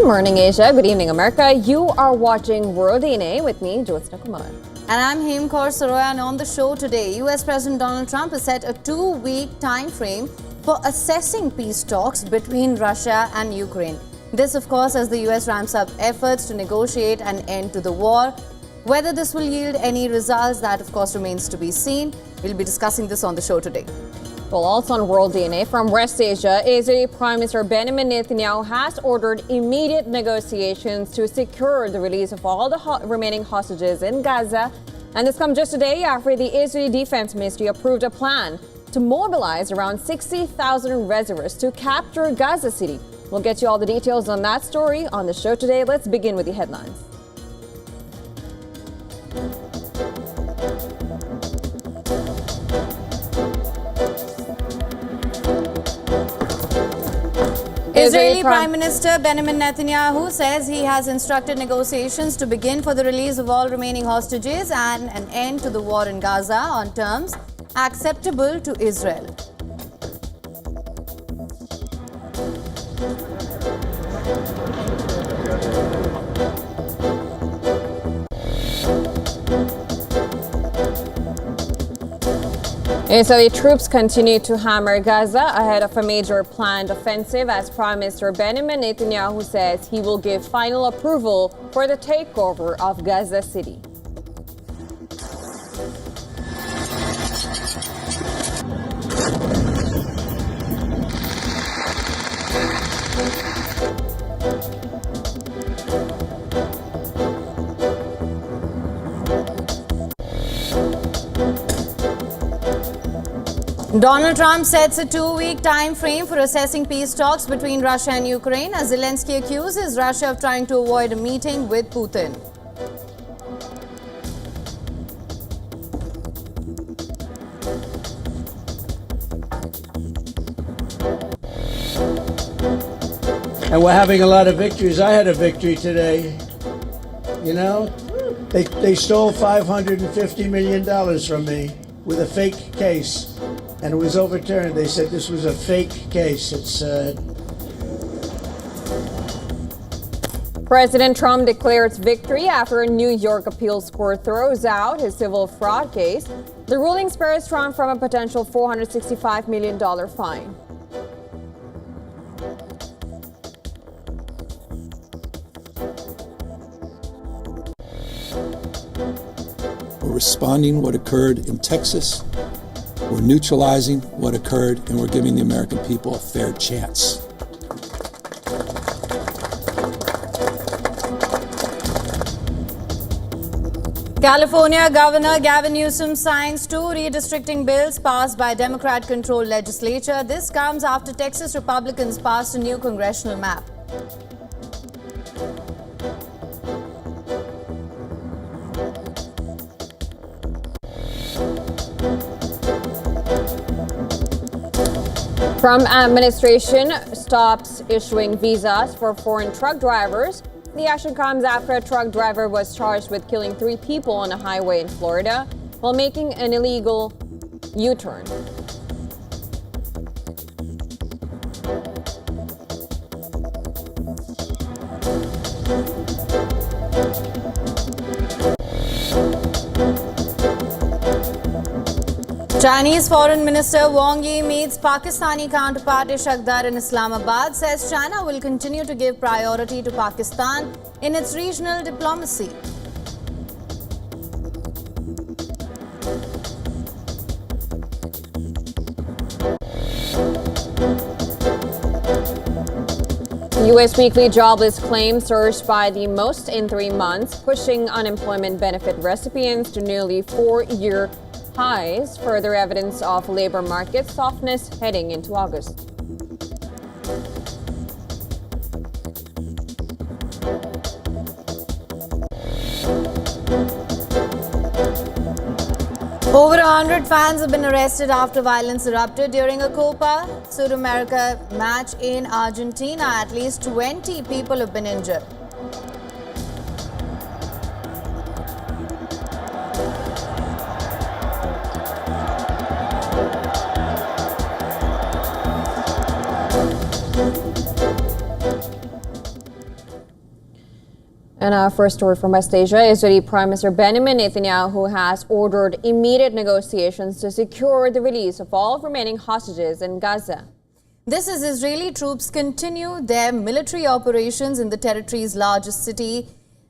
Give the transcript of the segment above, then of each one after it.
morning, Asia. Good evening, America. You are watching World DNA with me, Jyotsna Kumar. And I'm Hemkaur Saroya, and on the show today, US President Donald Trump has set a 2-week time frame for assessing peace talks between Russia and Ukraine. This, of course, as the US ramps up efforts to negotiate an end to the war. Whether this will yield any results, that of course remains to be seen. We'll be discussing this on the show today. Well, also on World DNA from West Asia, Israeli Prime Minister Benjamin Netanyahu has ordered immediate negotiations to secure the release of all the remaining hostages in Gaza. And this comes just a day after the Israeli Defense Ministry approved a plan to mobilize around 60,000 reservists to capture Gaza City. We'll get you all the details on that story on the show today. Let's begin with the headlines. Israeli Prime Minister Benjamin Netanyahu says he has instructed negotiations to begin for the release of all remaining hostages and an end to the war in Gaza on terms acceptable to Israel. Israeli troops continue to hammer Gaza ahead of a major planned offensive as Prime Minister Benjamin Netanyahu says he will give final approval for the takeover of Gaza City. Donald Trump sets a 2-week time frame for assessing peace talks between Russia and Ukraine as Zelensky accuses Russia of trying to avoid a meeting with Putin. And we're having a lot of victories. I had a victory today. You know, they stole $550 million from me with a fake case. And it was overturned. They said this was a fake case. President Trump declares victory after a New York appeals court throws out his civil fraud case. The ruling spares Trump from a potential $465 million fine. We're responding what occurred in Texas. We're neutralizing what occurred, and we're giving the American people a fair chance. California Governor Gavin Newsom signs 2 redistricting bills passed by Democrat-controlled legislature. This comes after Texas Republicans passed a new congressional map. Trump administration stops issuing visas for foreign truck drivers. The action comes after a truck driver was charged with killing 3 people on a highway in Florida while making an illegal U-turn. Chinese Foreign Minister Wang Yi meets Pakistani counterpart Ishaqdar in Islamabad, says China will continue to give priority to Pakistan in its regional diplomacy. U.S. weekly jobless claims surged by the most in 3 months, pushing unemployment benefit recipients to nearly 4-year highs, further evidence of labor market softness heading into August. Over 100 fans have been arrested after violence erupted during a Copa Sudamerica match in Argentina. At least 20 people have been injured. And our first story from West Asia, Israeli Prime Minister Benjamin Netanyahu has ordered immediate negotiations to secure the release of all remaining hostages in Gaza. This as Israeli troops continue their military operations in the territory's largest city.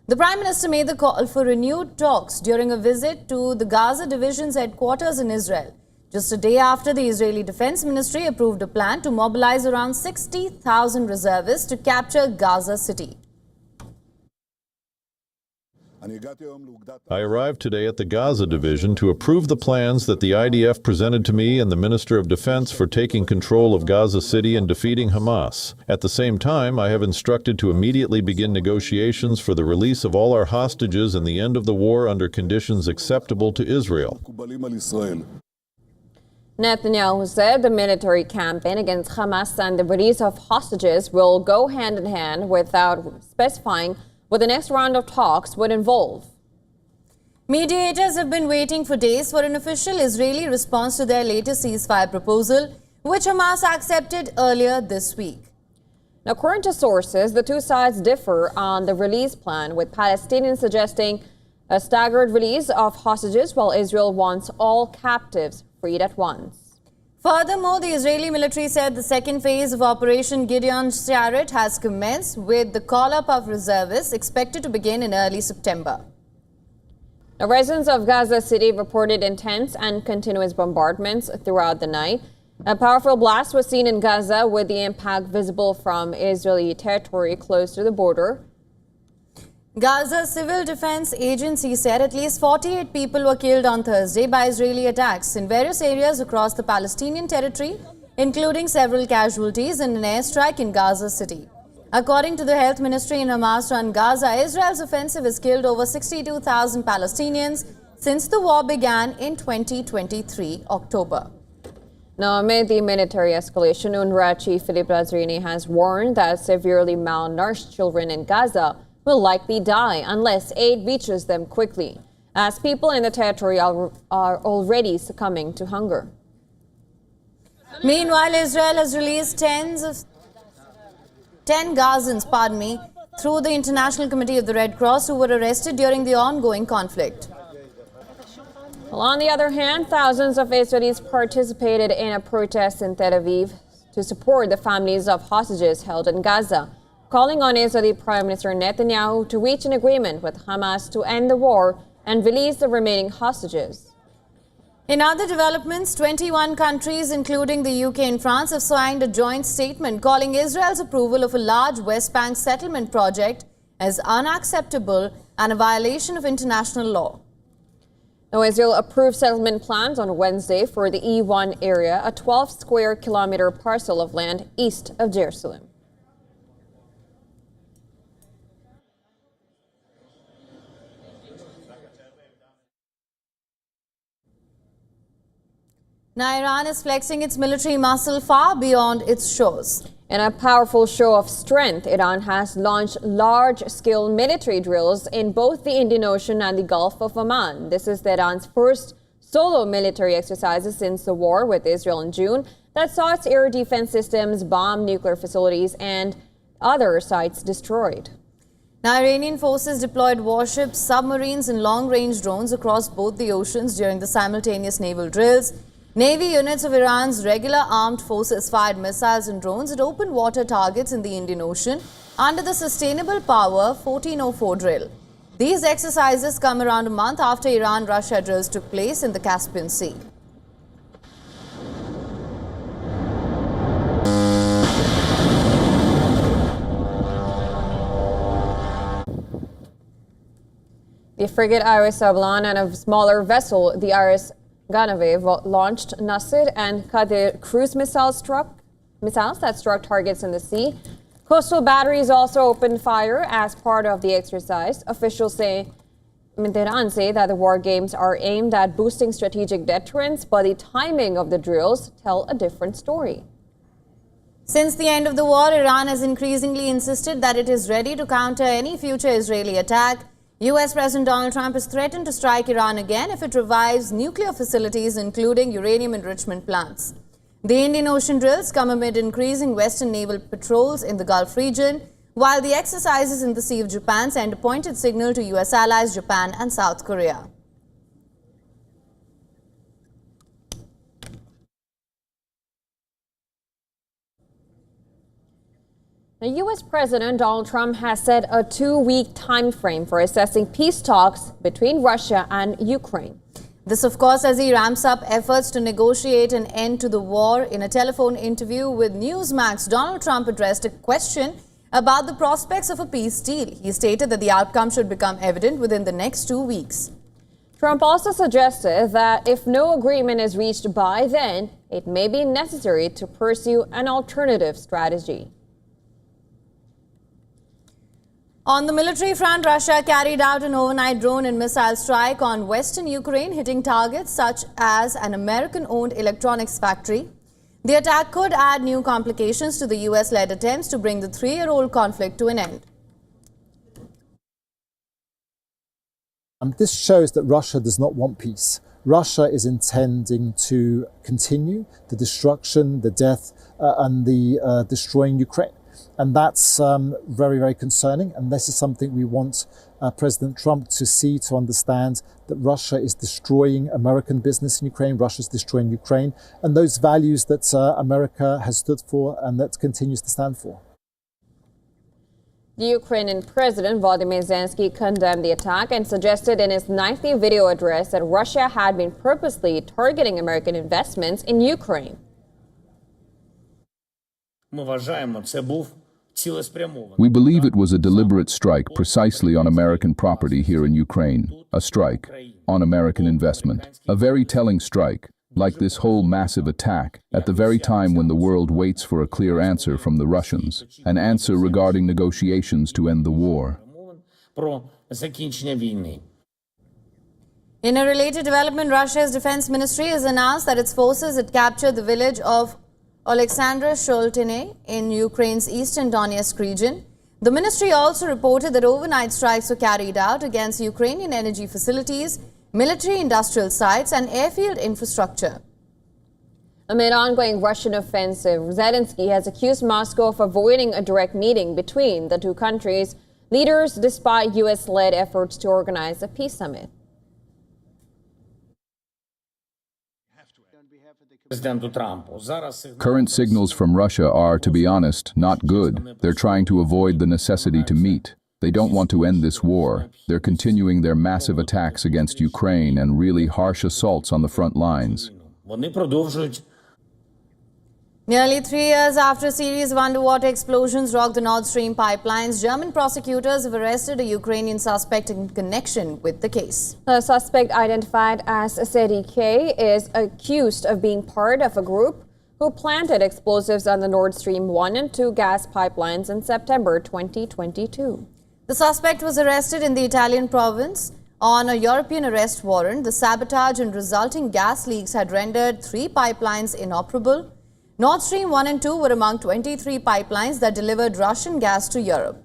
The Prime Minister made the call for renewed talks during a visit to the Gaza Division's headquarters in Israel, just a day after the Israeli Defense Ministry approved a plan to mobilize around 60,000 reservists to capture Gaza City. I arrived today at the Gaza Division to approve the plans that the IDF presented to me and the Minister of Defense for taking control of Gaza City and defeating Hamas. At the same time, I have instructed to immediately begin negotiations for the release of all our hostages and the end of the war under conditions acceptable to Israel. Netanyahu said the military campaign against Hamas and the release of hostages will go hand in hand without specifying what the next round of talks would involve. Mediators have been waiting for days for an official Israeli response to their latest ceasefire proposal, which Hamas accepted earlier this week. Now, according to sources, the two sides differ on the release plan, with Palestinians suggesting a staggered release of hostages, while Israel wants all captives freed at once. Furthermore, the Israeli military said the second phase of Operation Gideon's Chariots has commenced, with the call-up of reservists expected to begin in early September. Now, residents of Gaza City reported intense and continuous bombardments throughout the night. A powerful blast was seen in Gaza, with the impact visible from Israeli territory close to the border. Gaza Civil Defense Agency said at least 48 people were killed on Thursday by Israeli attacks in various areas across the Palestinian territory, including several casualties in an airstrike in Gaza City. According to the health ministry in Hamas-run Gaza, Israel's offensive has killed over 62,000 Palestinians since the war began in 2023 October. Now, amid the military escalation, UNRWA Chief Philippe Lazzarini has warned that severely malnourished children in Gaza will likely die unless aid reaches them quickly, as people in the territory are already succumbing to hunger. Meanwhile, Israel has released 10 Gazans, through the International Committee of the Red Cross, who were arrested during the ongoing conflict. Well, on the other hand, thousands of Israelis participated in a protest in Tel Aviv to support the families of hostages held in Gaza, calling on Israeli Prime Minister Netanyahu to reach an agreement with Hamas to end the war and release the remaining hostages. In other developments, 21 countries, including the UK and France, have signed a joint statement calling Israel's approval of a large West Bank settlement project as unacceptable and a violation of international law. Now, Israel approved settlement plans on Wednesday for the E1 area, a 12-square-kilometer parcel of land east of Jerusalem. Now, Iran is flexing its military muscle far beyond its shores. In a powerful show of strength, Iran has launched large-scale military drills in both the Indian Ocean and the Gulf of Oman. This is Iran's first solo military exercises since the war with Israel in June that saw its air defense systems bomb nuclear facilities and other sites destroyed. Now, Iranian forces deployed warships, submarines and long-range drones across both the oceans during the simultaneous naval drills. Navy units of Iran's regular armed forces fired missiles and drones at open water targets in the Indian Ocean under the Sustainable Power 1404 drill. These exercises come around a month after Iran-Russia drills took place in the Caspian Sea. The frigate Iris Sablan and a smaller vessel, the Iris Ganavev, launched Nasir and Qadir cruise missiles that struck targets in the sea. Coastal batteries also opened fire as part of the exercise. Officials in Tehran say that the war games are aimed at boosting strategic deterrence, but the timing of the drills tell a different story. Since the end of the war, Iran has increasingly insisted that it is ready to counter any future Israeli attack. U.S. President Donald Trump has threatened to strike Iran again if it revives nuclear facilities, including uranium enrichment plants. The Indian Ocean drills come amid increasing Western naval patrols in the Gulf region, while the exercises in the Sea of Japan send a pointed signal to US allies Japan and South Korea. The U.S. President Donald Trump has set a 2-week time frame for assessing peace talks between Russia and Ukraine. This, of course, as he ramps up efforts to negotiate an end to the war. In a telephone interview with Newsmax, Donald Trump addressed a question about the prospects of a peace deal. He stated that the outcome should become evident within the next 2 weeks. Trump also suggested that if no agreement is reached by then, it may be necessary to pursue an alternative strategy. On the military front, Russia carried out an overnight drone and missile strike on western Ukraine, hitting targets such as an American-owned electronics factory. The attack could add new complications to the US-led attempts to bring the 3-year-old conflict to an end. This shows that Russia does not want peace. Russia is intending to continue the destruction, the death, and the destroying Ukraine. And that's very, very concerning. And this is something we want President Trump to see, to understand that Russia is destroying American business in Ukraine. Russia is destroying Ukraine and those values that America has stood for and that continues to stand for. The Ukrainian President Volodymyr Zelensky condemned the attack and suggested in his nightly video address that Russia had been purposely targeting American investments in Ukraine. We believe it was a deliberate strike precisely on American property here in Ukraine, a strike on American investment, a very telling strike, like this whole massive attack, at the very time when the world waits for a clear answer from the Russians, an answer regarding negotiations to end the war. In a related development, Russia's defense ministry has announced that its forces had captured the village of Oleksandra Sholtine in Ukraine's eastern Donetsk region. The ministry also reported that overnight strikes were carried out against Ukrainian energy facilities, military industrial sites and airfield infrastructure. Amid ongoing Russian offensive, Zelensky has accused Moscow of avoiding a direct meeting between the two countries' leaders despite U.S.-led efforts to organize a peace summit. Current signals from Russia are, to be honest, not good. They're trying to avoid the necessity to meet. They don't want to end this war. They're continuing their massive attacks against Ukraine and really harsh assaults on the front lines. Nearly 3 years after a series of underwater explosions rocked the Nord Stream pipelines, German prosecutors have arrested a Ukrainian suspect in connection with the case. The suspect, identified as Sedi K, is accused of being part of a group who planted explosives on the Nord Stream 1 and 2 gas pipelines in September 2022. The suspect was arrested in the Italian province on a European arrest warrant. The sabotage and resulting gas leaks had rendered 3 pipelines inoperable. Nord Stream 1 and 2 were among 23 pipelines that delivered Russian gas to Europe.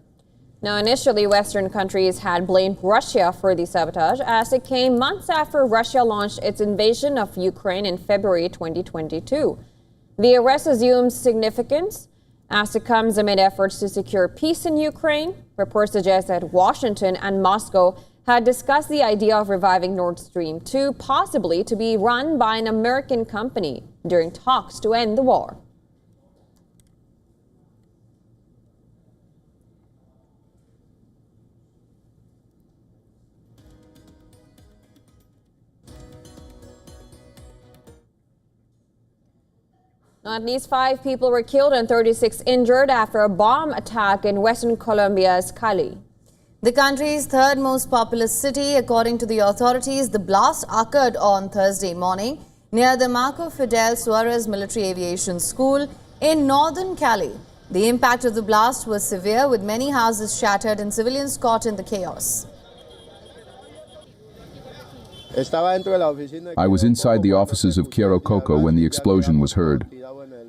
Now, initially, Western countries had blamed Russia for the sabotage, as it came months after Russia launched its invasion of Ukraine in February 2022. The arrest assumes significance as it comes amid efforts to secure peace in Ukraine. Reports suggest that Washington and Moscow had discussed the idea of reviving Nord Stream 2, possibly to be run by an American company, during talks to end the war. At least 5 people were killed and 36 injured after a bomb attack in western Colombia's Cali. The country's third most populous city, according to the authorities. The blast occurred on Thursday morning near the Marco Fidel Suarez Military Aviation School in northern Cali. The impact of the blast was severe, with many houses shattered and civilians caught in the chaos. I was inside the offices of Quiero Coco when the explosion was heard.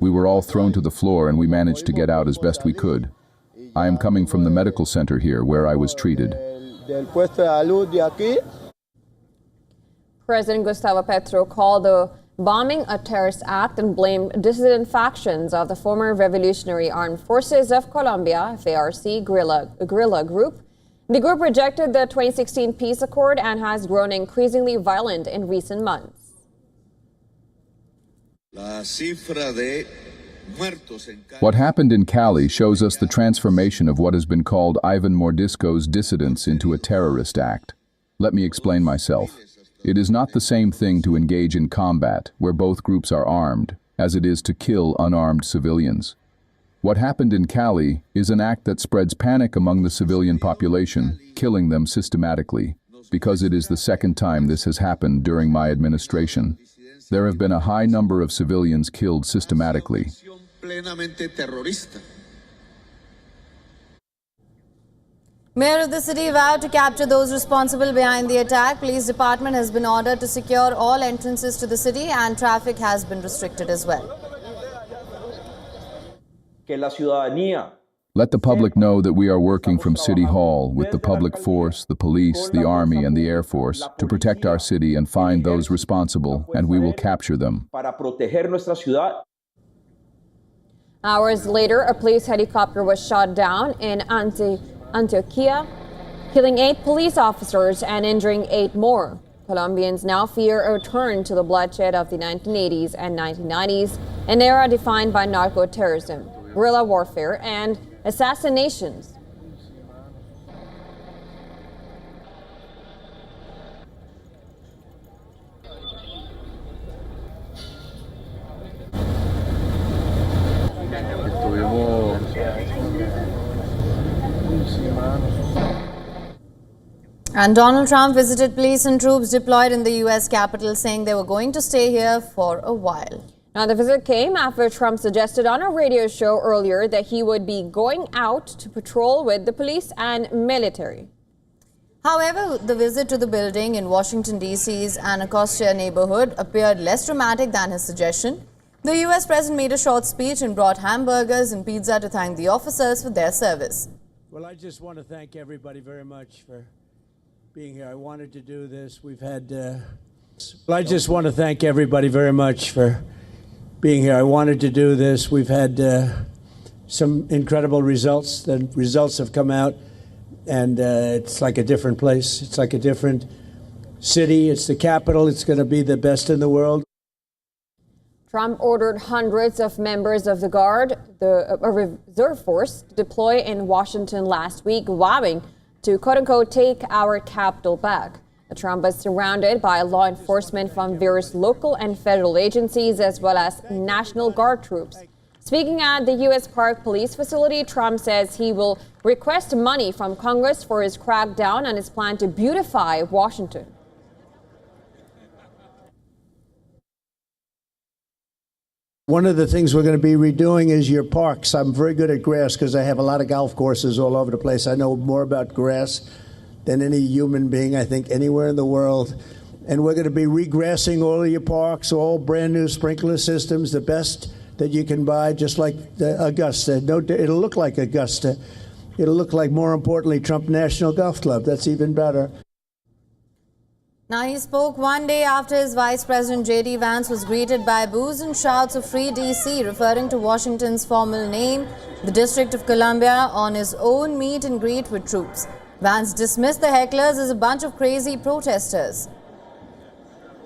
We were all thrown to the floor and we managed to get out as best we could. I am coming from the medical center here where I was treated. President Gustavo Petro called the bombing a terrorist act and blamed dissident factions of the former Revolutionary Armed Forces of Colombia, FARC guerrilla group. The group rejected the 2016 peace accord and has grown increasingly violent in recent months. What happened in Cali shows us the transformation of what has been called Ivan Mordisco's dissidence into a terrorist act. Let me explain myself. It is not the same thing to engage in combat, where both groups are armed, as it is to kill unarmed civilians. What happened in Cali is an act that spreads panic among the civilian population, killing them systematically, because it is the second time this has happened during my administration. There have been a high number of civilians killed systematically. Mayor of the city vowed to capture those responsible behind the attack. Police department has been ordered to secure all entrances to the city and traffic has been restricted as well. Let the public know that we are working from City Hall with the public force, the police, the army, and the Air Force to protect our city and find those responsible, and we will capture them. Hours later, a police helicopter was shot down in Antioquia, killing 8 police officers and injuring 8 more. Colombians now fear a return to the bloodshed of the 1980s and 1990s, an era defined by narco-terrorism, guerrilla warfare, and assassinations. And Donald Trump visited police and troops deployed in the U.S. Capitol, saying they were going to stay here for a while. Now, the visit came after Trump suggested on a radio show earlier that he would be going out to patrol with the police and military. However, the visit to the building in Washington, D.C.'s Anacostia neighborhood appeared less dramatic than his suggestion. The U.S. president made a short speech and brought hamburgers and pizza to thank the officers for their service. Well, I just want to thank everybody very much for being here. I wanted to do this. We've had... I just want to thank everybody very much for being here. I wanted to do this. We've had some incredible results. The results have come out, and it's like a different place. It's like a different city. It's the capital. It's going to be the best in the world. Trump ordered hundreds of members of the Guard, the reserve force, to deploy in Washington last week, vowing to, quote-unquote, take our capital back. Trump is surrounded by law enforcement from various local and federal agencies, as well as National Guard troops. Speaking at the U.S. Park Police facility, Trump says he will request money from Congress for his crackdown on his plan to beautify Washington. One of the things we're going to be redoing is your parks. I'm very good at grass because I have a lot of golf courses all over the place. I know more about grass than any human being, I think, anywhere in the world. And we're going to be regrassing all of your parks, all brand new sprinkler systems, the best that you can buy, just like Augusta. No, it'll look like Augusta. It'll look like, more importantly, Trump National Golf Club. That's even better. Now, he spoke one day after his Vice President J.D. Vance was greeted by boos and shouts of Free D.C., referring to Washington's formal name, the District of Columbia, on his own meet and greet with troops. Vance dismissed the hecklers as a bunch of crazy protesters.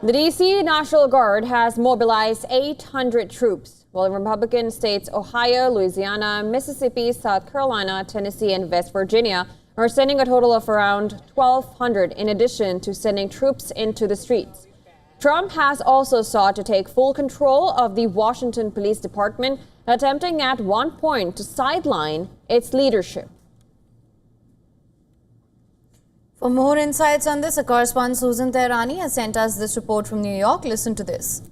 The D.C. National Guard has mobilized 800 troops, while Republican states Ohio, Louisiana, Mississippi, South Carolina, Tennessee, and West Virginia are sending a total of around 1,200 in addition to sending troops into the streets. Trump has also sought to take full control of the Washington Police Department, attempting at one point to sideline its leadership. For more insights on this, our correspondent Susan Tehrani has sent us this report from New York. Listen to this.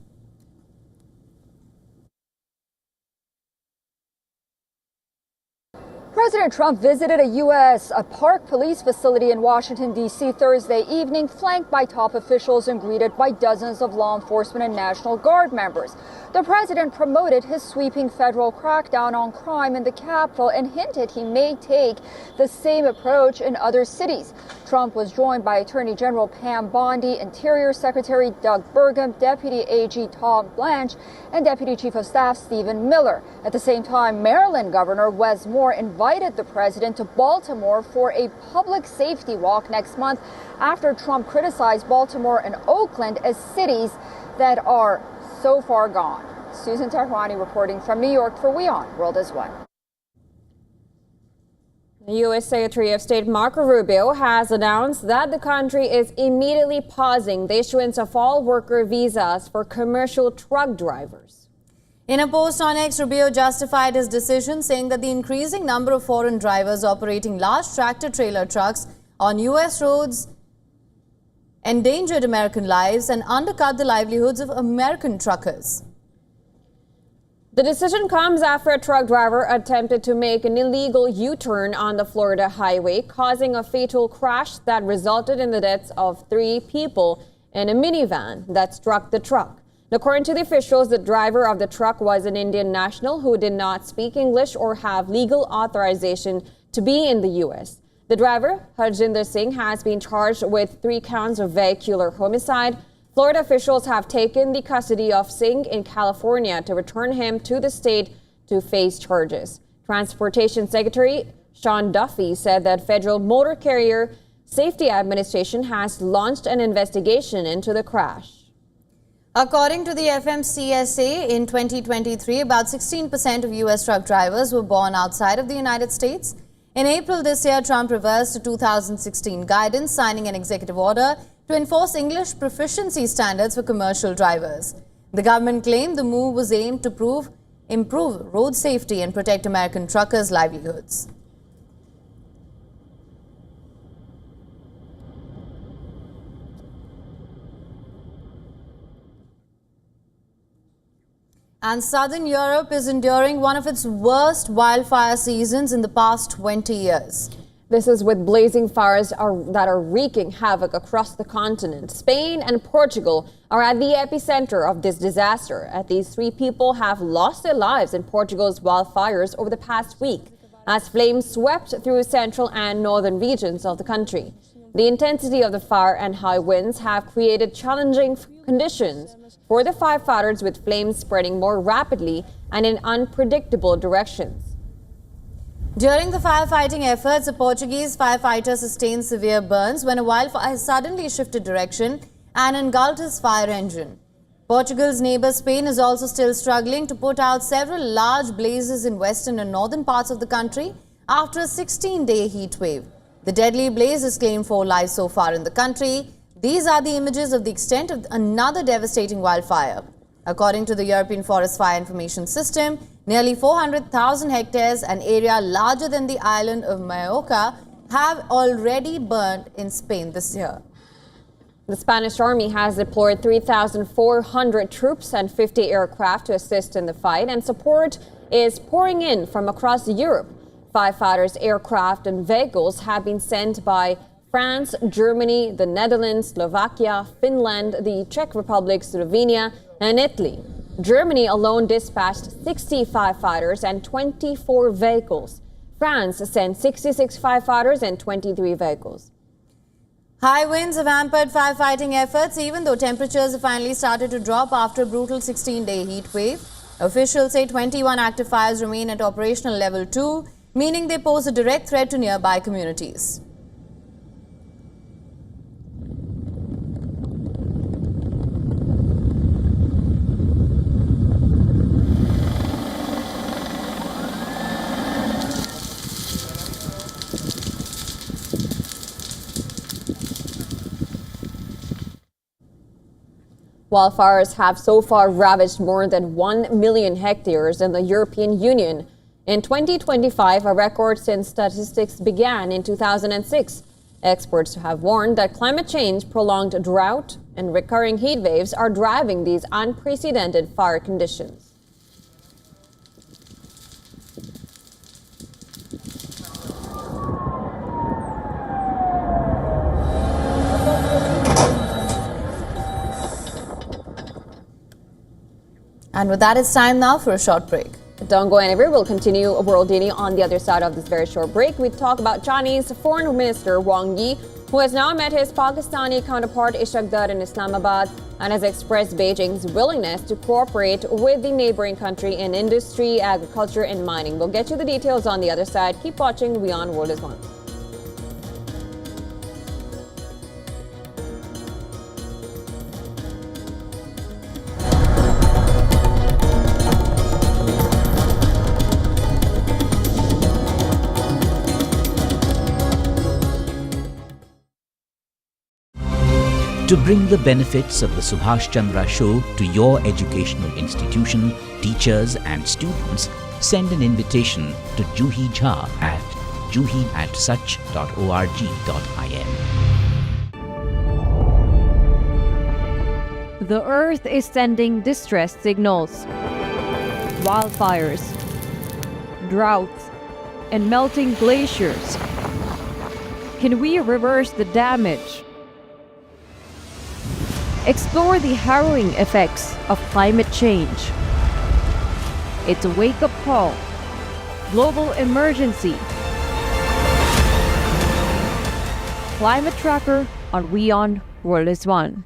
President Trump visited a park police facility in Washington, D.C. Thursday evening, flanked by top officials and greeted by dozens of law enforcement and National Guard members. The president promoted his sweeping federal crackdown on crime in the capital and hinted he may take the same approach in other cities. Trump was joined by Attorney General Pam Bondi, Interior Secretary Doug Burgum, Deputy AG Tom Blanche, and Deputy Chief of Staff Stephen Miller. At the same time, Maryland Governor Wes Moore invited the president to Baltimore for a public safety walk next month after Trump criticized Baltimore and Oakland as cities that are so far gone. Susan Tahrani reporting from New York for WION World is One. The U.S. Secretary of State Marco Rubio has announced that the country is immediately pausing the issuance of all worker visas for commercial truck drivers. In a post on X, Rubio justified his decision, saying that the increasing number of foreign drivers operating large tractor-trailer trucks on U.S. roads endangered American lives and undercut the livelihoods of American truckers. The decision comes after a truck driver attempted to make an illegal U-turn on the Florida highway, causing a fatal crash that resulted in the deaths of 3 people in a minivan that struck the truck. According to the officials, the driver of the truck was an Indian national who did not speak English or have legal authorization to be in the U.S. The driver, Harjinder Singh, has been charged with 3 counts of vehicular homicide. Florida officials have taken the custody of Singh in California to return him to the state to face charges. Transportation Secretary Sean Duffy said that Federal Motor Carrier Safety Administration has launched an investigation into the crash. According to the FMCSA, in 2023, about 16% of U.S. truck drivers were born outside of the United States. In April this year, Trump reversed a 2016 guidance, signing an executive order to enforce English proficiency standards for commercial drivers. The government claimed the move was aimed to improve road safety and protect American truckers' livelihoods. And southern Europe is enduring one of its worst wildfire seasons in the past 20 years. This is with blazing fires that are wreaking havoc across the continent. Spain and Portugal are at the epicenter of this disaster. At least 3 people have lost their lives in Portugal's wildfires over the past week, as flames swept through central and northern regions of the country. The intensity of the fire and high winds have created challenging conditions for the firefighters, with flames spreading more rapidly and in unpredictable directions. During the firefighting efforts, a Portuguese firefighter sustained severe burns when a wildfire suddenly shifted direction and engulfed his fire engine. Portugal's neighbor Spain is also still struggling to put out several large blazes in western and northern parts of the country after a 16-day heat wave. The deadly blaze has claimed 4 lives so far in the country. These are the images of the extent of another devastating wildfire. According to the European Forest Fire Information System, nearly 400,000 hectares, an area larger than the island of Majorca, have already burned in Spain this year. The Spanish army has deployed 3,400 troops and 50 aircraft to assist in the fight, and support is pouring in from across Europe. Firefighters, aircraft, and vehicles have been sent by France, Germany, the Netherlands, Slovakia, Finland, the Czech Republic, Slovenia, and Italy. Germany alone dispatched 60 firefighters and 24 vehicles. France sent 66 firefighters and 23 vehicles. High winds have hampered firefighting efforts, even though temperatures have finally started to drop after a brutal 16-day heat wave. Officials say 21 active fires remain at operational level 2, meaning they pose a direct threat to nearby communities. Wildfires have so far ravaged more than 1 million hectares in the European Union. In 2025, a record since statistics began in 2006. Experts have warned that climate change, prolonged drought, and recurring heat waves are driving these unprecedented fire conditions. And with that, it's time now for a short break. Don't go anywhere. We'll continue World Daily on the other side of this very short break. We talk about Chinese Foreign Minister Wang Yi, who has now met his Pakistani counterpart Ishaq Dar in Islamabad and has expressed Beijing's willingness to cooperate with the neighboring country in industry, agriculture and mining. We'll get you the details on the other side. Keep watching WION World is One. To bring the benefits of the Subhash Chandra Show to your educational institution, teachers and students, send an invitation to Juhi Jha at juhi@such.org.in. The Earth is sending distress signals. Wildfires, droughts, and melting glaciers. Can we reverse the damage? Explore the harrowing effects of climate change. It's a wake-up call. Global emergency. Climate Tracker on WION World is One.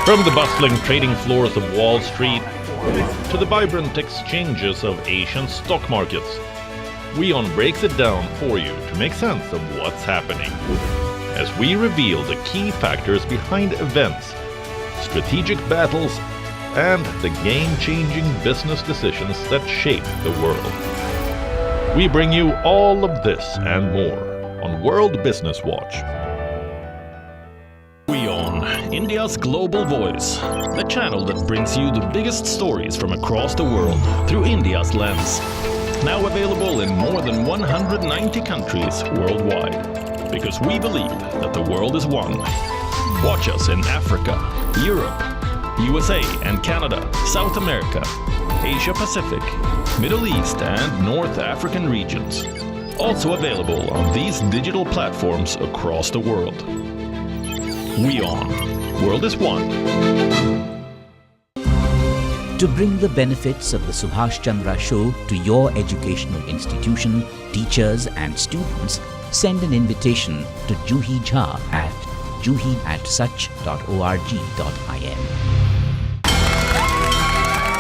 From the bustling trading floors of Wall Street to the vibrant exchanges of Asian stock markets, WION breaks it down for you to make sense of what's happening, as we reveal the key factors behind events, strategic battles, and the game-changing business decisions that shape the world. We bring you all of this and more on World Business Watch. WION, India's global voice, the channel that brings you the biggest stories from across the world through India's lens. Now available in more than 190 countries worldwide. Because we believe that the world is one. Watch us in Africa, Europe, USA and Canada, South America, Asia Pacific, Middle East and North African regions. Also available on these digital platforms across the world. WION, World is One. To bring the benefits of the Subhash Chandra Show to your educational institution, teachers and students, send an invitation to Juhi Jha at juhi@such.org.in.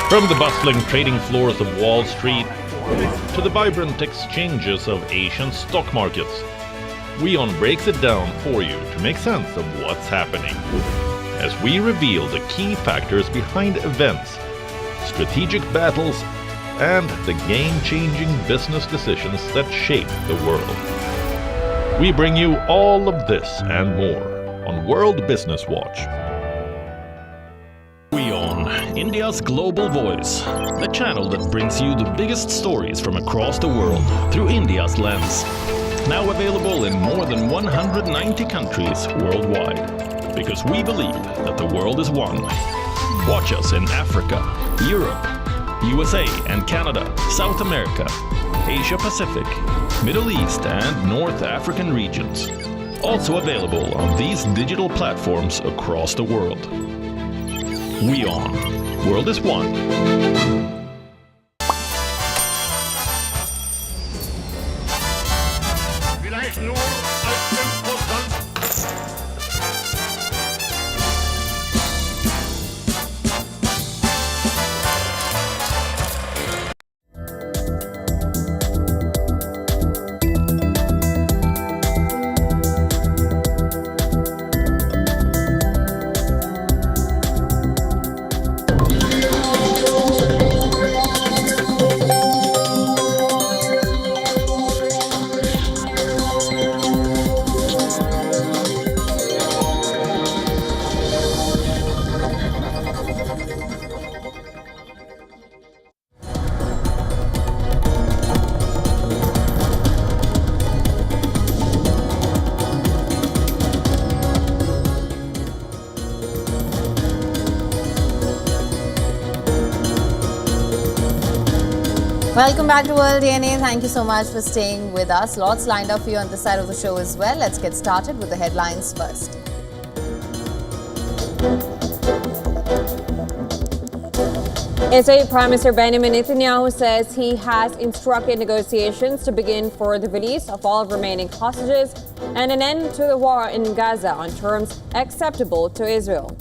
From the bustling trading floors of Wall Street to the vibrant exchanges of Asian stock markets, WION breaks it down for you to make sense of what's happening, as we reveal the key factors behind events, strategic battles, and the game-changing business decisions that shape the world. We bring you all of this and more on World Business Watch. WION, India's global voice, the channel that brings you the biggest stories from across the world through India's lens. Now available in more than 190 countries worldwide. Because we believe that the world is one. Watch us in Africa, Europe, USA and Canada, South America, Asia Pacific, Middle East and North African regions. Also available on these digital platforms across the world. WION, World is One. Welcome back to World DNA. Thank you so much for staying with us. Lots lined up for you on this side of the show as well. Let's get started with the headlines first. Israeli Prime Minister Benjamin Netanyahu says he has instructed negotiations to begin for the release of all remaining hostages and an end to the war in Gaza on terms acceptable to Israel.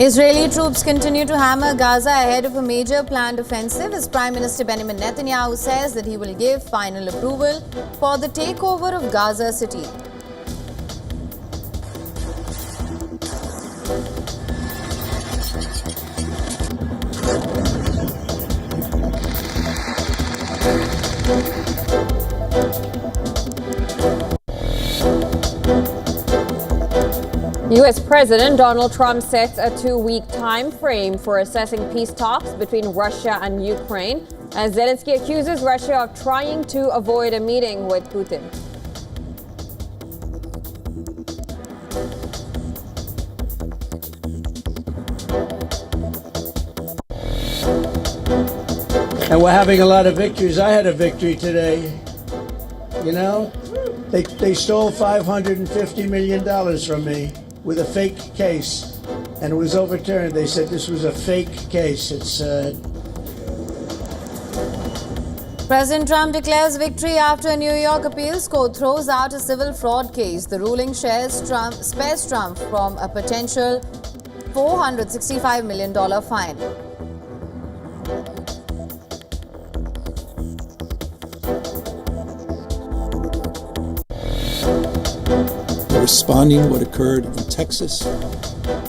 Israeli troops continue to hammer Gaza ahead of a major planned offensive as Prime Minister Benjamin Netanyahu says that he will give final approval for the takeover of Gaza City. U.S. President Donald Trump sets a 2-week time frame for assessing peace talks between Russia and Ukraine as Zelensky accuses Russia of trying to avoid a meeting with Putin. And we're having a lot of victories. I had a victory today. You know, they stole $550 million from me with a fake case, and it was overturned. They said this was a fake case. President Trump declares victory after a New York appeals court throws out a civil fraud case. The ruling spares Trump from a potential $465 million fine. We're responding to what occurred in Texas.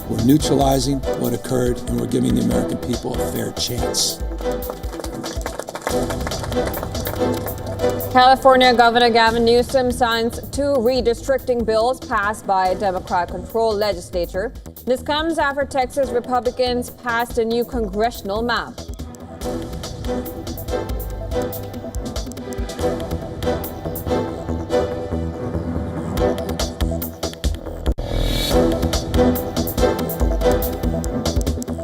We're neutralizing what occurred, and we're giving the American people a fair chance. California Governor Gavin Newsom signs 2 redistricting bills passed by a Democrat-controlled legislature. This comes after Texas Republicans passed a new congressional map.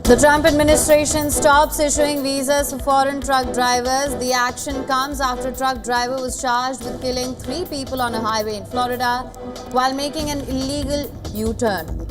The Trump administration stops issuing visas for foreign truck drivers. The action comes after a truck driver was charged with killing 3 people on a highway in Florida while making an illegal U-turn.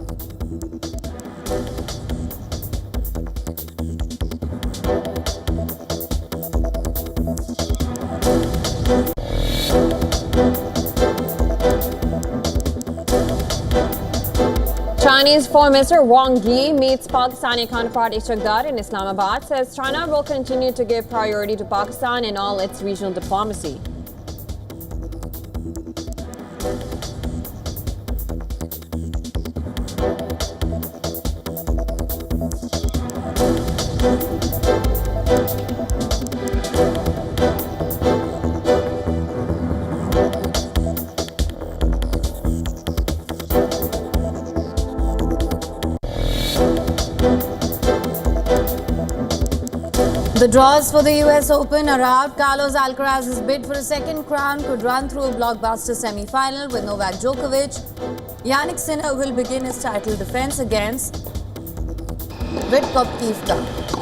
Chinese Foreign Minister Wang Yi meets Pakistani counterpart Ishaq in Islamabad, says China will continue to give priority to Pakistan in all its regional diplomacy. The draws for the US Open are out. Carlos Alcaraz's bid for a second crown could run through a blockbuster semi-final with Novak Djokovic. Jannik Sinner will begin his title defense against Vitkov Kivka.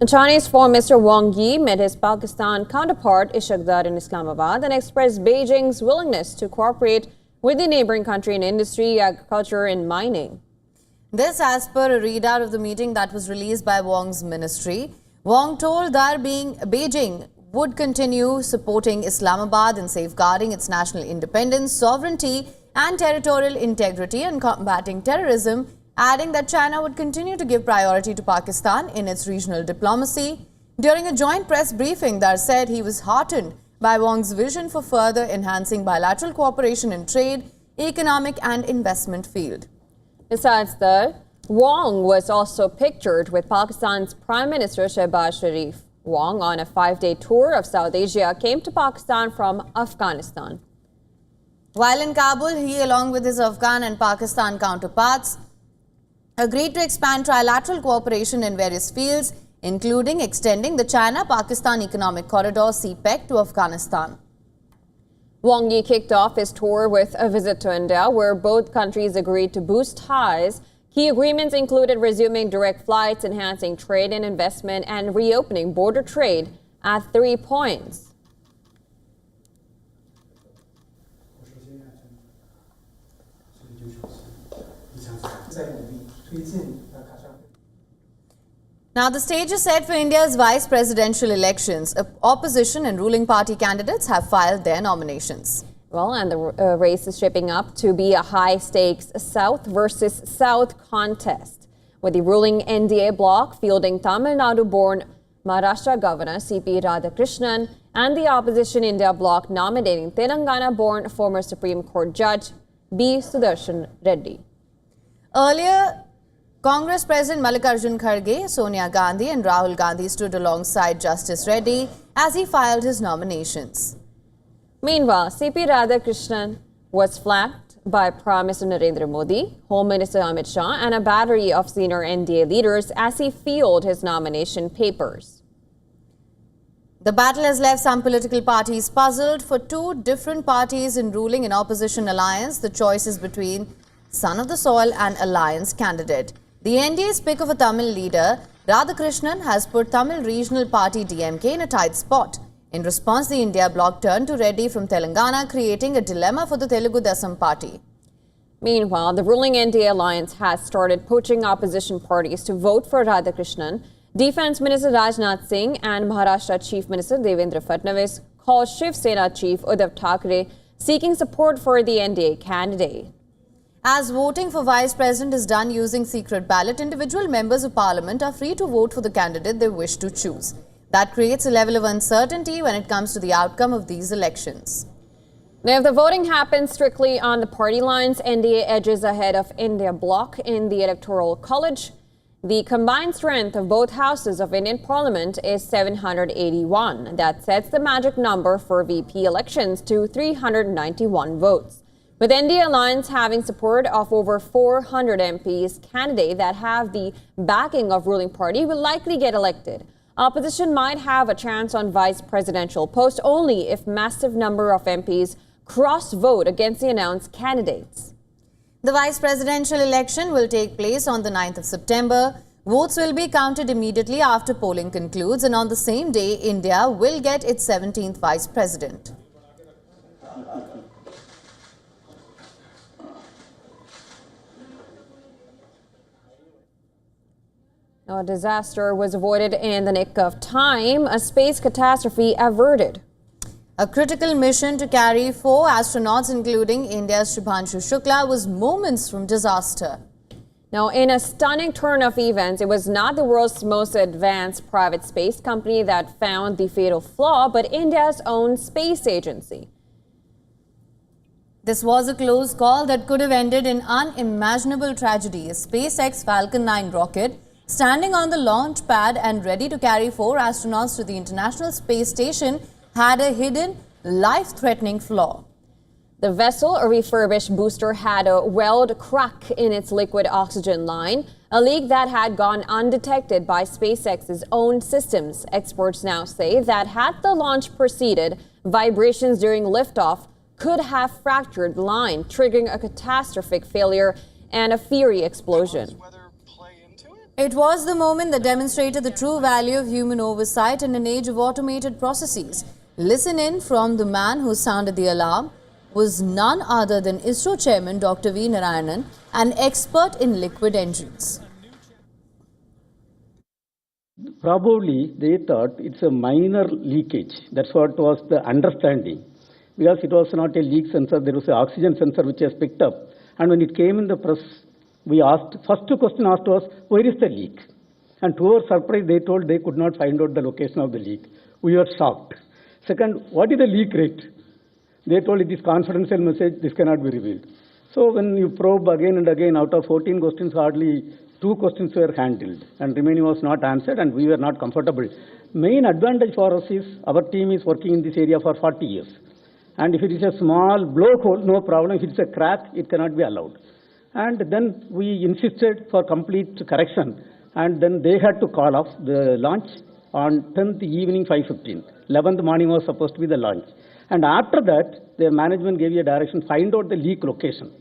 Chinese Foreign Minister Wang Yi met his Pakistan counterpart Ishaq in Islamabad and expressed Beijing's willingness to cooperate with the neighboring country in industry, agriculture and mining. This as per a readout of the meeting that was released by Wang's ministry. Wang told that Beijing would continue supporting Islamabad in safeguarding its national independence, sovereignty and territorial integrity and combating terrorism, adding that China would continue to give priority to Pakistan in its regional diplomacy. During a joint press briefing, Dar said he was heartened by Wang's vision for further enhancing bilateral cooperation in trade, economic and investment field. Besides that, Wong was also pictured with Pakistan's Prime Minister Shehbaz Sharif. Wong, on a 5-day tour of South Asia, came to Pakistan from Afghanistan. While in Kabul, he, along with his Afghan and Pakistan counterparts, agreed to expand trilateral cooperation in various fields, including extending the China-Pakistan Economic Corridor (CPEC) to Afghanistan. Wang Yi kicked off his tour with a visit to India, where both countries agreed to boost ties. Key agreements included resuming direct flights, enhancing trade and investment, and reopening border trade at 3 points. Now, the stage is set for India's vice presidential elections. Opposition and ruling party candidates have filed their nominations. Well, and the race is shaping up to be a high-stakes South versus South contest, with the ruling NDA bloc fielding Tamil Nadu-born Maharashtra Governor C.P. Radhakrishnan and the opposition India bloc nominating Telangana-born former Supreme Court Judge B. Sudarshan Reddy. Earlier, Congress President Mallikarjun Kharge, Sonia Gandhi and Rahul Gandhi stood alongside Justice Reddy as he filed his nominations. Meanwhile, C.P. Radhakrishnan was flanked by Prime Minister Narendra Modi, Home Minister Amit Shah, and a battery of senior NDA leaders as he fielded his nomination papers. The battle has left some political parties puzzled. For two different parties in ruling and opposition alliance, the choice is between Son of the Soil and Alliance candidate. The NDA's pick of a Tamil leader, Radhakrishnan, has put Tamil regional party DMK in a tight spot. In response, the India bloc turned to Reddy from Telangana, creating a dilemma for the Telugu Desam party. Meanwhile, the ruling NDA alliance has started poaching opposition parties to vote for Radhakrishnan. Defense Minister Rajnath Singh and Maharashtra Chief Minister Devendra Fadnavis called Shiv Sena Chief Uddhav Thackeray, seeking support for the NDA candidate. As voting for Vice President is done using secret ballot, individual members of Parliament are free to vote for the candidate they wish to choose. That creates a level of uncertainty when it comes to the outcome of these elections. Now, if the voting happens strictly on the party lines, NDA edges ahead of India bloc in the Electoral College. The combined strength of both houses of Indian Parliament is 781. That sets the magic number for VP elections to 391 votes. With NDA alliance having support of over 400 MPs, candidates that have the backing of ruling party will likely get elected. Opposition might have a chance on vice presidential post only if massive number of MPs cross-vote against the announced candidates. The vice presidential election will take place on the 9th of September. Votes will be counted immediately after polling concludes, and on the same day, India will get its 17th vice president. A disaster was avoided in the nick of time, a space catastrophe averted. A critical mission to carry 4 astronauts, including India's Shubhanshu Shukla, was moments from disaster. Now, in a stunning turn of events, it was not the world's most advanced private space company that found the fatal flaw, but India's own space agency. This was a close call that could have ended in unimaginable tragedy. A SpaceX Falcon 9 rocket, standing on the launch pad and ready to carry 4 astronauts to the International Space Station, had a hidden, life-threatening flaw. The vessel, a refurbished booster, had a weld crack in its liquid oxygen line, a leak that had gone undetected by SpaceX's own systems. Experts now say that had the launch proceeded, vibrations during liftoff could have fractured the line, triggering a catastrophic failure and a fiery explosion. It was the moment that demonstrated the true value of human oversight in an age of automated processes. Listen in from the man who sounded the alarm was none other than ISRO chairman Dr. V. Narayanan, an expert in liquid engines. Probably they thought it's a minor leakage. That's what was the understanding. Because it was not a leak sensor, there was an oxygen sensor which has picked up. And when it came in the press, we asked, first question asked was, where is the leak? And to our surprise, they told they could not find out the location of the leak. We were shocked. Second, what is the leak rate? They told it is confidential message, this cannot be revealed. So when you probe again and again, out of 14 questions, hardly 2 questions were handled and remaining was not answered, and we were not comfortable. Main advantage for us is our team is working in this area for 40 years. And if it is a small blowhole, no problem. If it's a crack, it cannot be allowed. And then we insisted for complete correction, and then they had to call off the launch on 10th evening 5:15. 11th morning was supposed to be the launch. And after that, their management gave a direction, find out the leak location.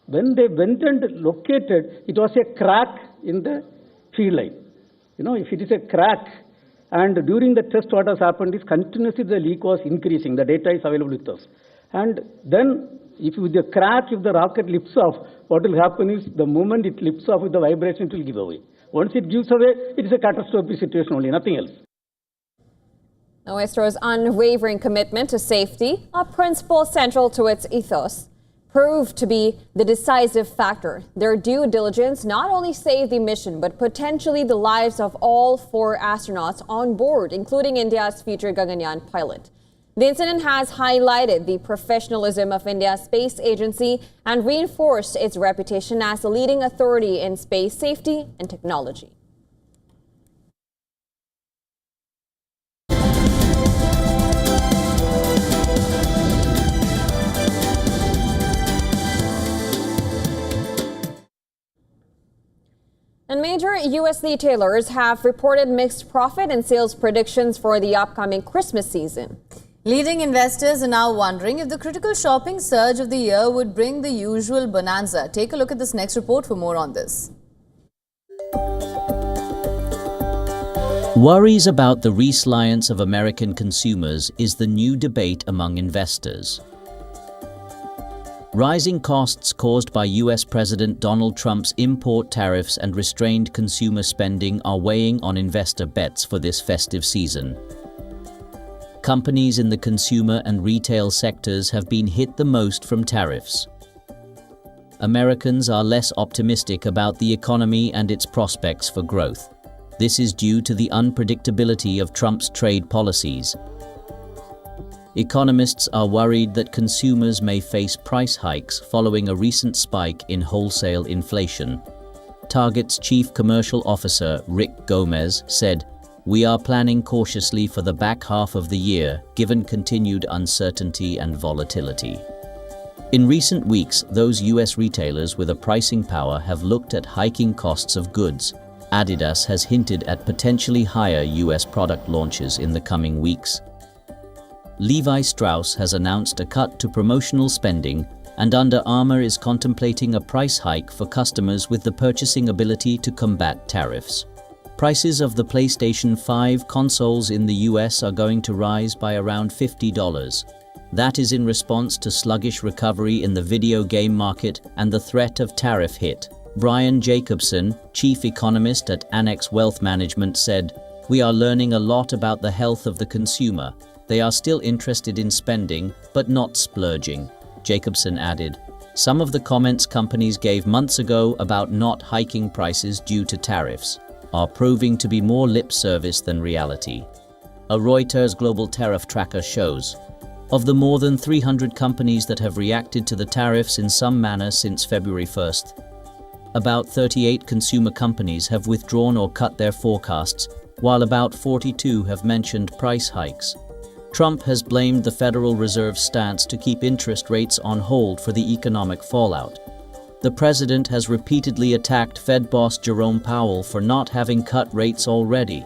When they went and located, it was a crack in the field line. You know, if it is a crack, and during the test what has happened is continuously the leak was increasing. The data is available with us. And then if with the crack, if the rocket lifts off, what will happen is the moment it lifts off with the vibration, it will give away. Once it gives away, it is a catastrophic situation only, nothing else. Now, ISRO's unwavering commitment to safety, a principle central to its ethos, proved to be the decisive factor. Their due diligence not only saved the mission, but potentially the lives of all 4 astronauts on board, including India's future Gaganyaan pilot. The incident has highlighted the professionalism of India's space agency and reinforced its reputation as a leading authority in space safety and technology. And major U.S. retailers have reported mixed profit and sales predictions for the upcoming Christmas season. Leading investors are now wondering if the critical shopping surge of the year would bring the usual bonanza. Take a look at this next report for more on this. Worries about the resilience of American consumers is the new debate among investors. Rising costs caused by US President Donald Trump's import tariffs and restrained consumer spending are weighing on investor bets for this festive season. Companies in the consumer and retail sectors have been hit the most from tariffs. Americans are less optimistic about the economy and its prospects for growth. This is due to the unpredictability of Trump's trade policies. Economists are worried that consumers may face price hikes following a recent spike in wholesale inflation. Target's Chief Commercial Officer, Rick Gomez, said, "We are planning cautiously for the back half of the year, given continued uncertainty and volatility." In recent weeks, those US retailers with a pricing power have looked at hiking costs of goods. Adidas has hinted at potentially higher US product launches in the coming weeks. Levi Strauss has announced a cut to promotional spending, and Under Armour is contemplating a price hike for customers with the purchasing ability to combat tariffs. Prices of the PlayStation 5 consoles in the US are going to rise by around $50. That is in response to sluggish recovery in the video game market and the threat of tariff hit. Brian Jacobson, chief economist at Annex Wealth Management, said, "We are learning a lot about the health of the consumer. They are still interested in spending, but not splurging." Jacobson added, "Some of the comments companies gave months ago about not hiking prices due to tariffs are proving to be more lip service than reality." A Reuters global tariff tracker shows, of the more than 300 companies that have reacted to the tariffs in some manner since February 1st, about 38 consumer companies have withdrawn or cut their forecasts, while about 42 have mentioned price hikes. Trump has blamed the Federal Reserve's stance to keep interest rates on hold for the economic fallout. The president has repeatedly attacked Fed boss Jerome Powell for not having cut rates already.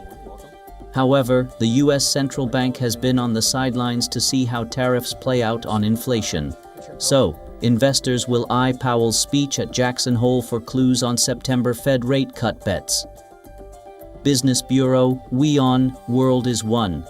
However, the U.S. Central Bank has been on the sidelines to see how tariffs play out on inflation. So, investors will eye Powell's speech at Jackson Hole for clues on September Fed rate cut bets. Business Bureau, WION World is One.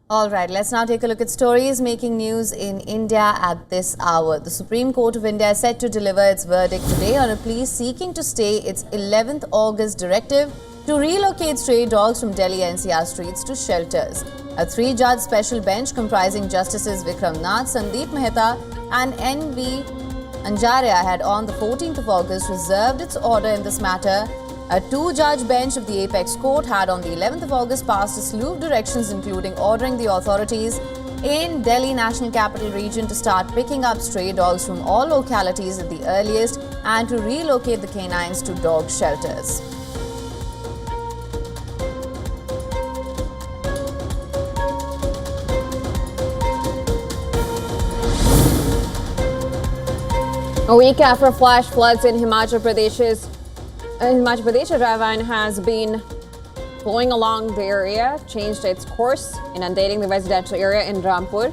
All right, let's now take a look at stories making news in India at this hour. The Supreme Court of India is set to deliver its verdict today on a plea seeking to stay its 11th August directive to relocate stray dogs from Delhi NCR streets to shelters. A 3-judge special bench comprising Justices Vikram Nath, Sandeep Mehta and N.V. Anjaria had on the 14th of August reserved its order in this matter. A 2-judge bench of the Apex Court had on the 11th of August passed a slew of directions, including ordering the authorities in Delhi National Capital Region to start picking up stray dogs from all localities at the earliest and to relocate the canines to dog shelters. A week after flash floods in Himachal Pradesh, ravine has been flowing along the area, changed its course, inundating the residential area in Rampur,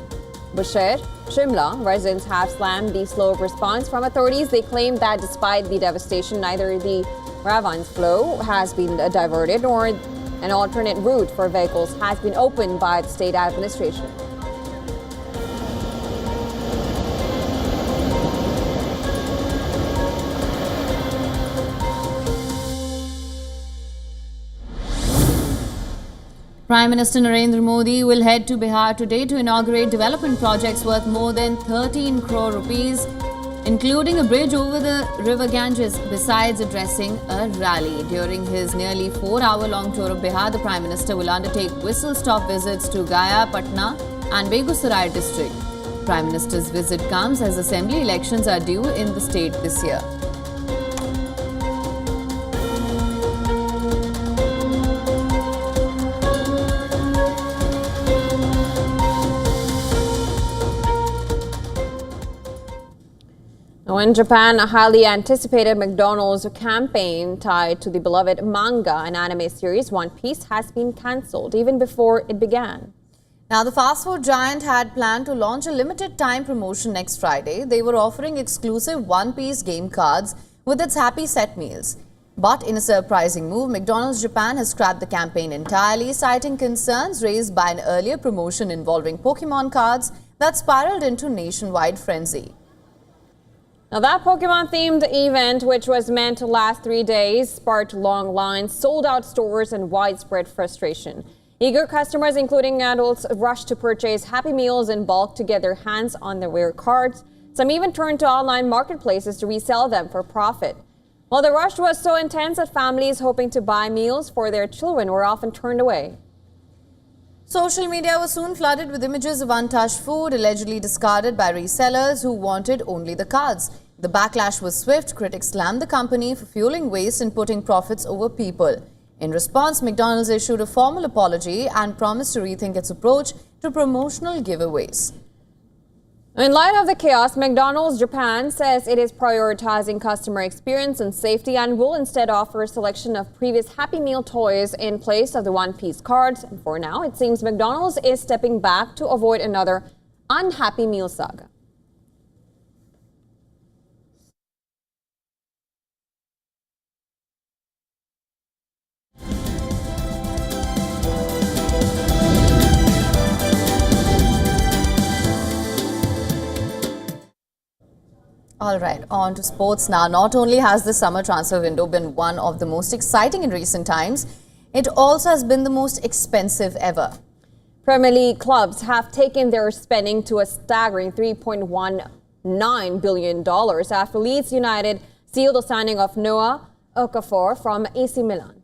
Bushehr, Shimla. Residents have slammed the slow response from authorities. They claim that despite the devastation, neither the ravine's flow has been diverted nor an alternate route for vehicles has been opened by the state administration. Prime Minister Narendra Modi will head to Bihar today to inaugurate development projects worth more than 13 crore rupees, including a bridge over the river Ganges, besides addressing a rally. During his nearly 4-hour-long tour of Bihar, the Prime Minister will undertake whistle-stop visits to Gaya, Patna and Begusarai district. Prime Minister's visit comes as assembly elections are due in the state this year. Now in Japan, a highly anticipated McDonald's campaign tied to the beloved manga and anime series One Piece has been cancelled even before it began. Now, the fast food giant had planned to launch a limited time promotion next Friday. They were offering exclusive one-piece game cards with its Happy Set meals. But in a surprising move, McDonald's Japan has scrapped the campaign entirely, citing concerns raised by an earlier promotion involving Pokemon cards that spiraled into nationwide frenzy. Now that Pokemon-themed event, which was meant to last 3 days, sparked long lines, sold-out stores, and widespread frustration. Eager customers, including adults, rushed to purchase Happy Meals in bulk to get their hands on the rare cards. Some even turned to online marketplaces to resell them for profit. Well, the rush was so intense that families hoping to buy meals for their children were often turned away. Social media was soon flooded with images of untouched food allegedly discarded by resellers who wanted only the cards. The backlash was swift. Critics slammed the company for fueling waste and putting profits over people. In response, McDonald's issued a formal apology and promised to rethink its approach to promotional giveaways. In light of the chaos, McDonald's Japan says it is prioritizing customer experience and safety and will instead offer a selection of previous Happy Meal toys in place of the one-piece cards. And for now, it seems McDonald's is stepping back to avoid another unhappy meal saga. All right, on to sports now. Not only has the summer transfer window been one of the most exciting in recent times, it also has been the most expensive ever. Premier League clubs have taken their spending to a staggering $3.19 billion after Leeds United sealed the signing of Noah Okafor from AC Milan.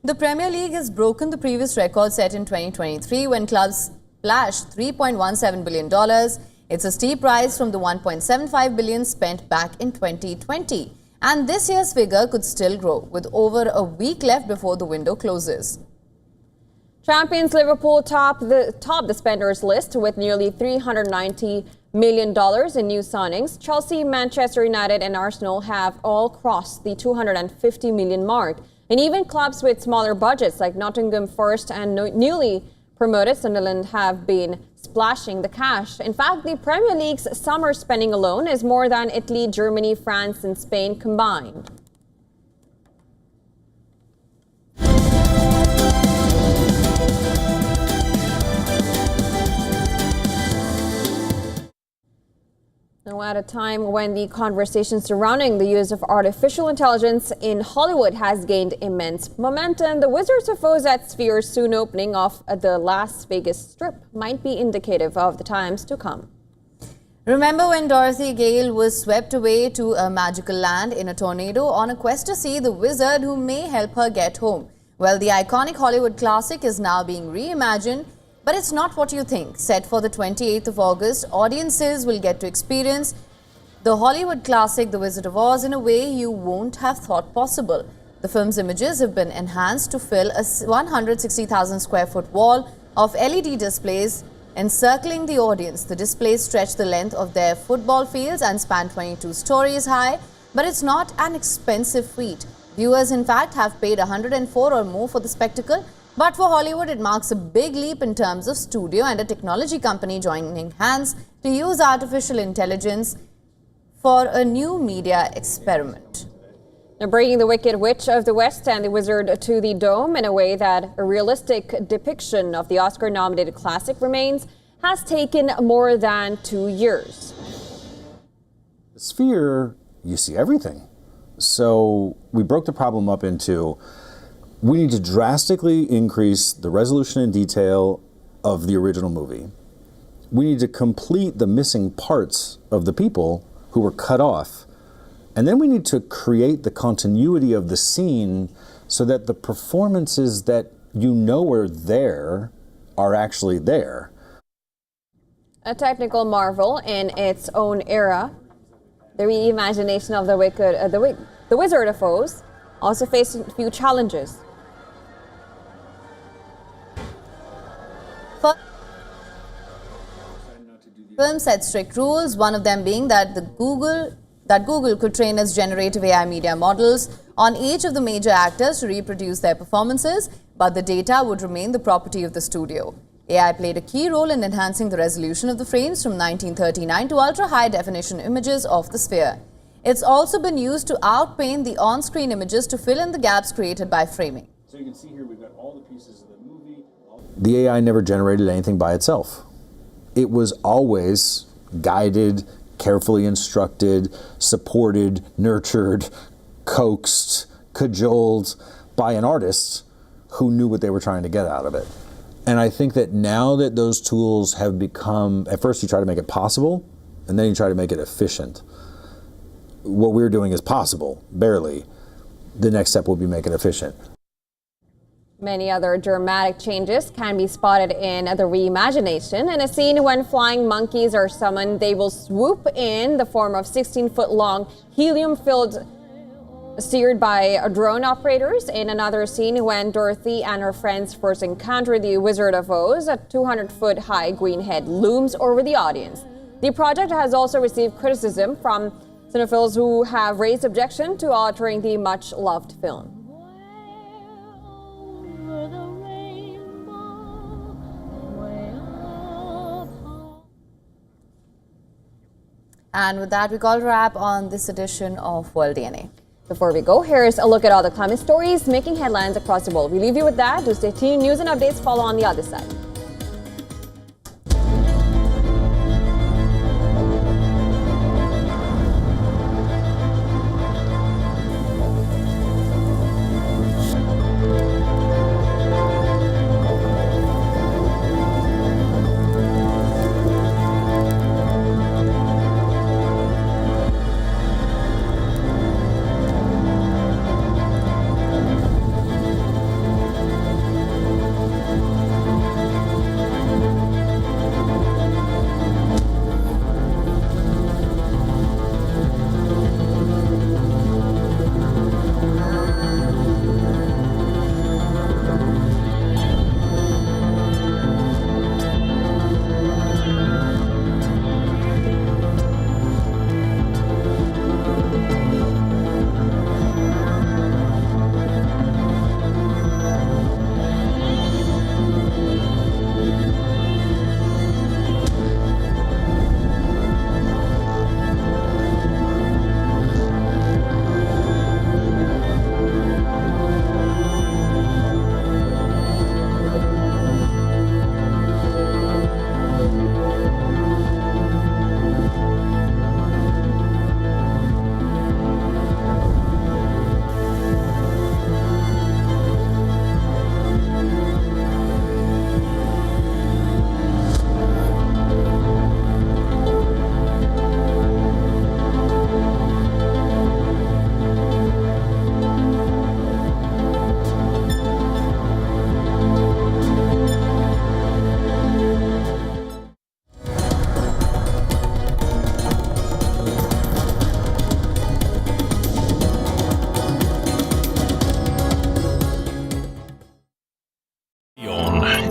The Premier League has broken the previous record set in 2023 when clubs splashed $3.17 billion. It's a steep rise from the $1.75 billion spent back in 2020. And this year's figure could still grow, with over a week left before the window closes. Champions Liverpool top the spenders list with nearly $390 million in new signings. Chelsea, Manchester United and Arsenal have all crossed the $250 million mark. And even clubs with smaller budgets like Nottingham Forest and newly promoted Sunderland have been splashing the cash. In fact, the Premier League's summer spending alone is more than Italy, Germany, France and Spain combined. Now, at a time when the conversation surrounding the use of artificial intelligence in Hollywood has gained immense momentum, the Wizards of Oz at Sphere's soon opening of the Las Vegas Strip might be indicative of the times to come. Remember when Dorothy Gale was swept away to a magical land in a tornado on a quest to see the wizard who may help her get home? Well, the iconic Hollywood classic is now being reimagined But it's not what you think. Set for the 28th of August, audiences will get to experience the Hollywood classic The Wizard of Oz in a way you won't have thought possible. The film's images have been enhanced to fill a 160,000 square foot wall of LED displays encircling the audience. The displays stretch the length of their football fields and span 22 stories high, but it's not an expensive feat. Viewers, in fact, have paid $104 or more for the spectacle. But for Hollywood, it marks a big leap in terms of studio and a technology company joining hands to use artificial intelligence for a new media experiment. Now, bringing the Wicked Witch of the West and the Wizard to the Dome in a way that a realistic depiction of the Oscar-nominated classic remains has taken more than 2 years. The Sphere, you see everything. So we broke the problem up into, we need to drastically increase the resolution and detail of the original movie. We need to complete the missing parts of the people who were cut off. And then we need to create the continuity of the scene so that the performances that you know are there are actually there. A technical marvel in its own era, the reimagination of the Wizard of Oz also faced a few challenges. Film set strict rules, one of them being that Google could train its generative AI media models on each of the major actors to reproduce their performances, but the data would remain the property of the studio. AI played a key role in enhancing the resolution of the frames from 1939 to ultra-high definition images of the Sphere. It's also been used to outpaint the on-screen images to fill in the gaps created by framing. So you can see here we've got all the pieces of the movie. The AI never generated anything by itself. It was always guided, carefully instructed, supported, nurtured, coaxed, cajoled by an artist who knew what they were trying to get out of it. And I think that now that those tools have become, at first you try to make it possible, and then you try to make it efficient. What we're doing is possible, barely. The next step will be make it efficient. Many other dramatic changes can be spotted in the reimagination. In a scene when flying monkeys are summoned, they will swoop in the form of 16-foot-long helium-filled steered by drone operators. In another scene when Dorothy and her friends first encounter the Wizard of Oz, a 200-foot-high green head looms over the audience. The project has also received criticism from cinephiles who have raised objection to altering the much-loved film. And with that, we call a wrap on this edition of World DNA. Before we go, here's a look at all the climate stories making headlines across the world. We leave you with that. Do stay tuned. News and updates follow on the other side.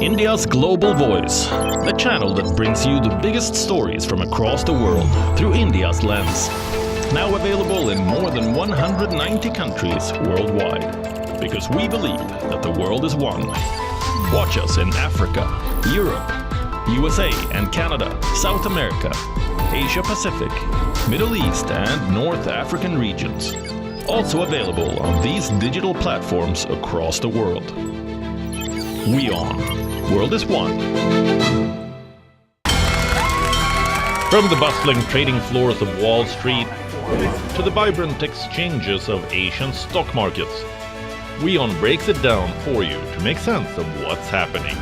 India's Global Voice, the channel that brings you the biggest stories from across the world through India's lens. Now available in more than 190 countries worldwide. Because we believe that the world is one. Watch us in Africa, Europe, USA and Canada, South America, Asia Pacific, Middle East and North African regions. Also available on these digital platforms across the world. WION. World is one. From the bustling trading floors of Wall Street to the vibrant exchanges of Asian stock markets, WION breaks it down for you to make sense of what's happening.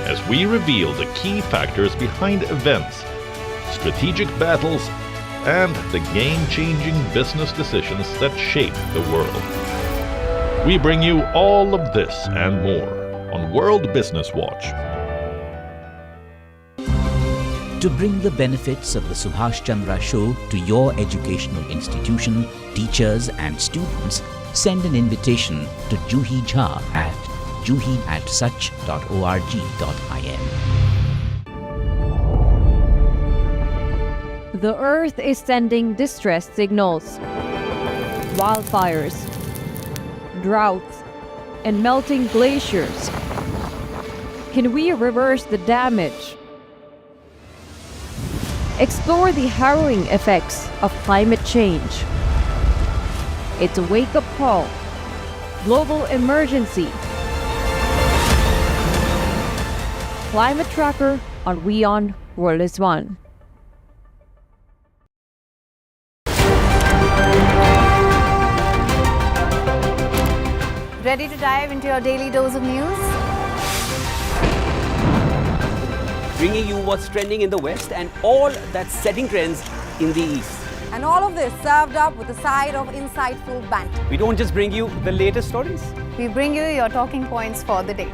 As we reveal the key factors behind events, strategic battles, and the game-changing business decisions that shape the world. We bring you all of this and more on World Business Watch. To bring the benefits of the Subhash Chandra Show to your educational institution, teachers and students, send an invitation to Juhi Jha at juhi@such.org.in. The Earth is sending distress signals. Wildfires, droughts, and melting glaciers. Can we reverse the damage? Explore the harrowing effects of climate change. It's a wake-up call. Global emergency. Climate Tracker on WION World is One. Ready to dive into your daily dose of news? Bringing you what's trending in the West and all that's setting trends in the East. And all of this served up with a side of insightful banter. We don't just bring you the latest stories. We bring you your talking points for the day.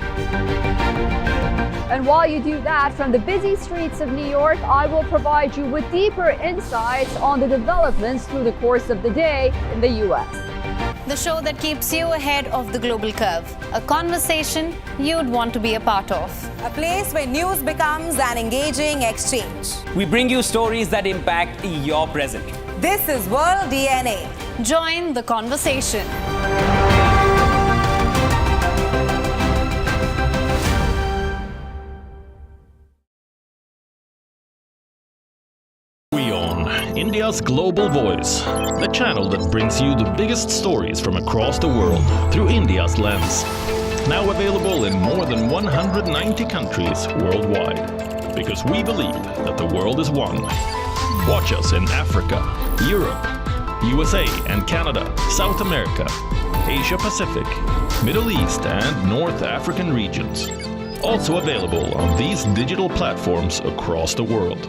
And while you do that, from the busy streets of New York, I will provide you with deeper insights on the developments through the course of the day in the U.S. The show that keeps you ahead of the global curve. A conversation you'd want to be a part of. A place where news becomes an engaging exchange. We bring you stories that impact your present. This is World DNA. Join the conversation. India's Global Voice, the channel that brings you the biggest stories from across the world through India's lens. Now available in more than 190 countries worldwide. Because we believe that the world is one. Watch us in Africa, Europe, USA and Canada, South America, Asia Pacific, Middle East and North African regions. Also available on these digital platforms across the world.